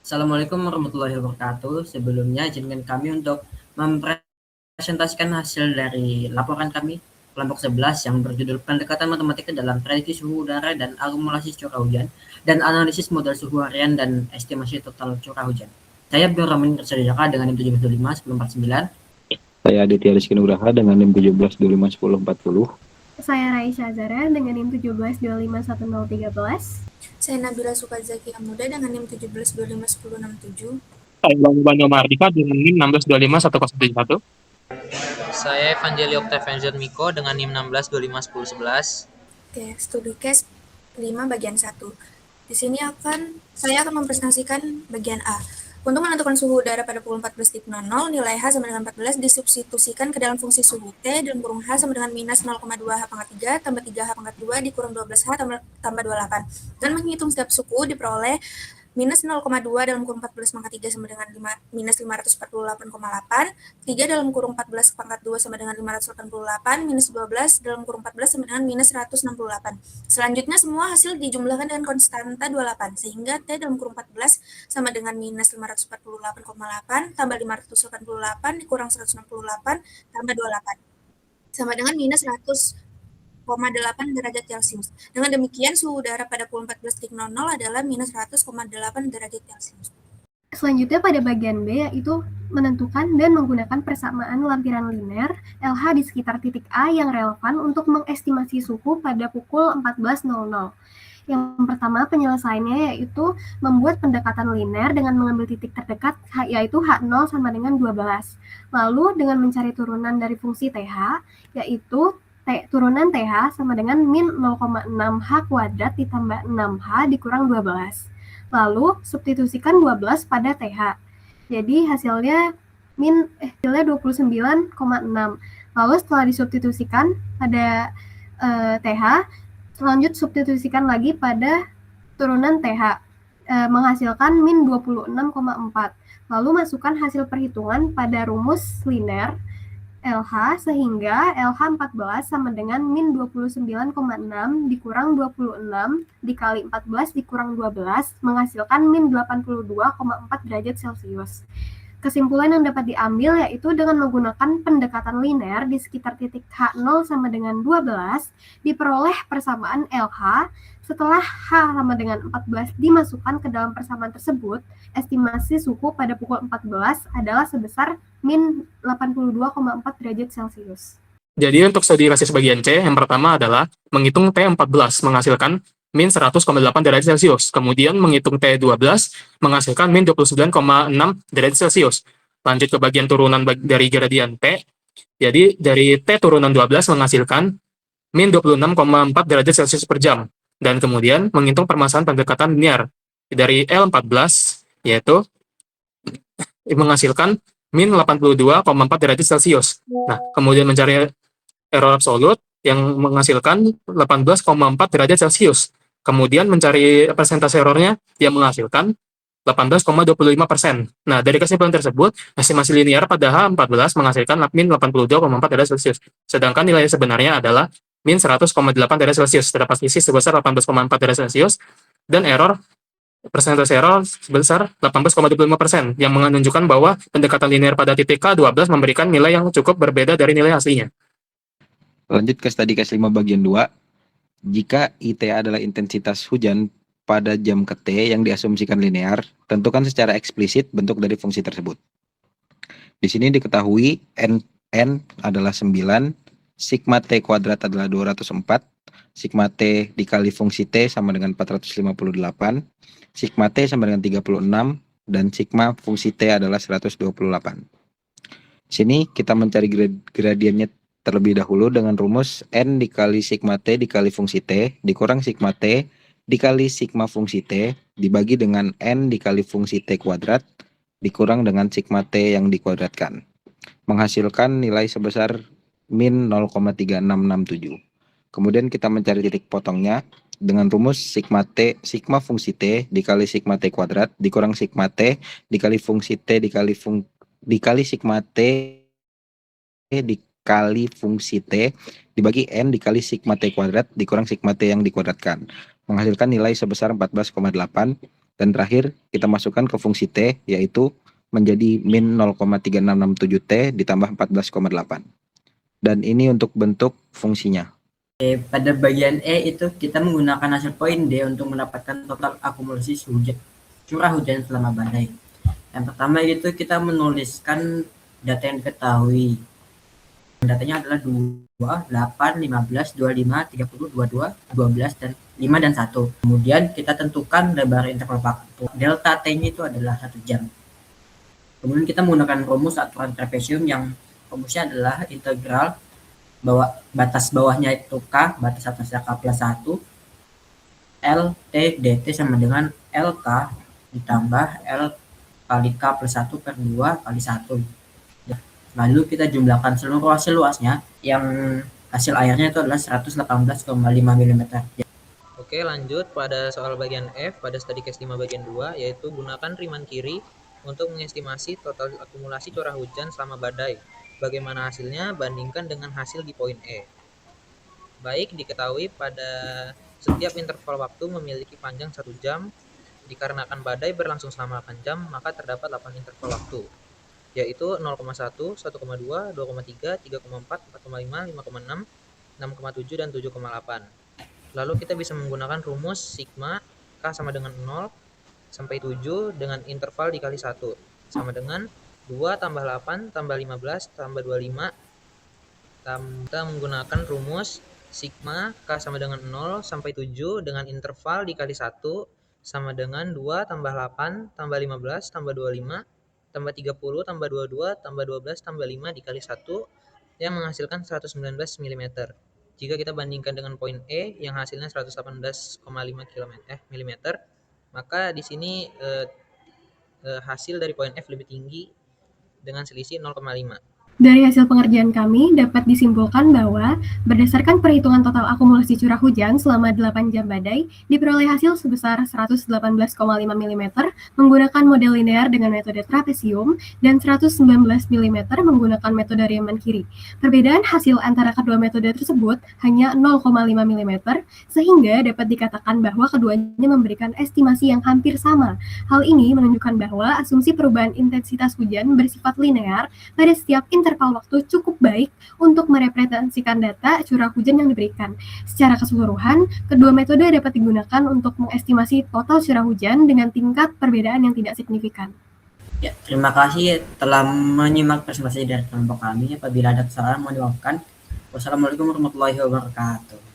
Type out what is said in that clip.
Assalamualaikum warahmatullahi wabarakatuh. Sebelumnya izinkan kami untuk mempresentasikan hasil dari laporan kami kelompok 11 yang berjudul Pendekatan Matematika dalam Prediksi Suhu Udara dan Akumulasi Curah Hujan dan Analisis Model Suhu Harian dan Estimasi Total Curah Hujan. Saya Abdul Rahman Tersadiyaka dengan NIM 1725 Saya Aditya Rizky Nugraha dengan NIM 17251040. Saya Raisya Azara dengan NIM 17251013. Saya Nabila Sukazaki Amuda dengan NIM 17251067. Saya Banu Mardika dengan NIM 16251071. Saya Evangelio Octavian Miko dengan NIM 16251011. Oke, studi case 5 bagian 1. Di sini saya akan mempresentasikan bagian A. Untuk menentukan suhu udara pada pukul 14.00, nilai H sama dengan 14 disubstitusikan ke dalam fungsi suhu T dalam kurung H sama dengan minus 0,2 H pangkat 3 tambah 3 H pangkat 2 dikurang 12 H tambah 28. Dan menghitung setiap suku diperoleh minus 0,2 dalam kurung 14 pangkat 3 sama dengan minus 548,8, 3 dalam kurung 14 pangkat 2 sama dengan 588, minus 12 dalam kurung 14 sama dengan minus 168. Selanjutnya semua hasil dijumlahkan dengan konstanta 28, sehingga T dalam kurung 14 sama dengan minus 548,8 tambah 588 dikurang 168 tambah 28, sama dengan minus 100,8 derajat Celcius. Dengan demikian, suhu udara pada pukul 14.00 adalah minus 100,8 derajat Celcius. Selanjutnya pada bagian B yaitu menentukan dan menggunakan persamaan lampiran linear LH di sekitar titik A yang relevan untuk mengestimasi suhu pada pukul 14.00. Yang pertama penyelesaiannya yaitu membuat pendekatan linear dengan mengambil titik terdekat yaitu H0 sama dengan 12. Lalu dengan mencari turunan dari fungsi TH yaitu turunan TH sama dengan min 0,6 H kuadrat ditambah 6 H dikurang 12. Lalu substitusikan 12 pada TH. Jadi hasilnya hasilnya 29,6. Lalu setelah disubstitusikan pada TH, lanjut substitusikan lagi pada turunan TH, menghasilkan min 26,4. Lalu masukkan hasil perhitungan pada rumus linear LH sehingga LH 14 sama dengan min 29,6 dikurang 26 dikali 14 dikurang 12 menghasilkan min 82,4 derajat Celcius. Kesimpulan yang dapat diambil yaitu dengan menggunakan pendekatan linear di sekitar titik H0 sama dengan 12 diperoleh persamaan LH. Setelah H sama dengan 14 dimasukkan ke dalam persamaan tersebut, estimasi suhu pada pukul 14 adalah sebesar min 82,4 derajat Celcius. Jadi untuk studi kasus bagian C, yang pertama adalah menghitung T14 menghasilkan min 100,8 derajat Celcius. Kemudian menghitung T12 menghasilkan min 29,6 derajat Celcius. Lanjut ke bagian turunan dari gradien T. Jadi dari T turunan 12 menghasilkan min 26,4 derajat Celcius per jam. Dan kemudian menghitung permasalahan pendekatan linear dari L14 yaitu menghasilkan min 82,4 derajat Celcius. Nah, kemudian mencari error absolut yang menghasilkan 18,4 derajat Celcius. Kemudian mencari persentase errornya yang menghasilkan 18,25%. Nah, dari kesimpulan tersebut, estimasi linear pada H14 menghasilkan min 82,4 derajat Celcius. Sedangkan nilai sebenarnya adalah min 100,8 derajat Celcius. Terdapat selisih sebesar 18,4 derajat Celcius dan persentase error sebesar 18,25% yang menunjukkan bahwa pendekatan linear pada titik K12 memberikan nilai yang cukup berbeda dari nilai aslinya. Lanjut ke studi case 5 bagian 2. Jika IT adalah intensitas hujan pada jam ke T yang diasumsikan linear, tentukan secara eksplisit bentuk dari fungsi tersebut. Di sini diketahui N adalah 9, sigma T kuadrat adalah 204, sigma T dikali fungsi T sama dengan 458, sigma T sama dengan 36, dan sigma fungsi T adalah 128. Sini kita mencari gradiennya terlebih dahulu dengan rumus N dikali sigma T dikali fungsi T dikurang sigma T dikali sigma fungsi T dibagi dengan N dikali fungsi T kuadrat dikurang dengan sigma T yang dikuadratkan. Menghasilkan nilai sebesar min 0,3667. Kemudian kita mencari titik potongnya dengan rumus sigma fungsi T dikali sigma T kuadrat dikurang sigma T dikali fungsi T dikali sigma T dikali fungsi T dibagi N dikali sigma T kuadrat dikurang sigma T yang dikuadratkan. Menghasilkan nilai sebesar 14,8 Dan terakhir, kita masukkan ke fungsi T, yaitu menjadi min 0,3667 T ditambah 14,8. Dan ini untuk bentuk fungsinya. Pada bagian E itu kita menggunakan hasil poin D untuk mendapatkan total akumulasi curah hujan selama badai. Yang pertama itu kita menuliskan data yang diketahui. Datanya adalah 2, 8, 15, 25, 30, 22, 12, dan 5 dan 1. Kemudian kita tentukan lebar interval waktu. Delta T-nya itu adalah 1 jam. Kemudian kita menggunakan rumus aturan trapesium yang rumusnya adalah integral batas bawahnya itu K, batas atasnya K plus 1, L T dt sama dengan LK ditambah L kali K plus 1 per 2 kali 1. Lalu kita jumlahkan seluruh hasil luasnya yang hasil airnya itu adalah 118,5 mm. Oke, lanjut pada soal bagian F pada studi case 5 bagian 2, yaitu gunakan riman kiri untuk mengestimasi total akumulasi curah hujan selama badai. Bagaimana hasilnya? Bandingkan dengan hasil di poin E. Baik, diketahui pada setiap interval waktu memiliki panjang 1 jam. Dikarenakan badai berlangsung selama 8 jam, maka terdapat 8 interval waktu, yaitu 0,1, 1,2, 2,3, 3,4, 4,5, 5,6, 6,7, dan 7,8. Lalu kita bisa menggunakan rumus sigma K sama dengan 0 sampai 7 dengan interval dikali 1 sama dengan 2 tambah 8 tambah 15 tambah 25. Kita menggunakan rumus sigma K sama dengan 0 sampai 7 dengan interval dikali 1 sama dengan 2 tambah 8 tambah 15 tambah 25 tambah 30 tambah 22 tambah 12 tambah 5 dikali 1 yang menghasilkan 119 mm. Jika kita bandingkan dengan poin E yang hasilnya 118,5 mm, maka di sini hasil dari poin F lebih tinggi dengan selisih 0,5. Dari hasil pengerjaan kami, dapat disimpulkan bahwa berdasarkan perhitungan total akumulasi curah hujan selama 8 jam badai, diperoleh hasil sebesar 118,5 mm menggunakan model linear dengan metode trapesium dan 119 mm menggunakan metode Riemann kiri. Perbedaan hasil antara kedua metode tersebut hanya 0,5 mm, sehingga dapat dikatakan bahwa keduanya memberikan estimasi yang hampir sama. Hal ini menunjukkan bahwa asumsi perubahan intensitas hujan bersifat linear pada setiap interval waktu cukup baik untuk merepresentasikan data curah hujan yang diberikan. Secara keseluruhan, kedua metode dapat digunakan untuk mengestimasi total curah hujan dengan tingkat perbedaan yang tidak signifikan. Ya, terima kasih telah menyimak presentasi dari kelompok kami. Apabila ada kesalahan mohon dimaafkan. Wassalamualaikum warahmatullahi wabarakatuh.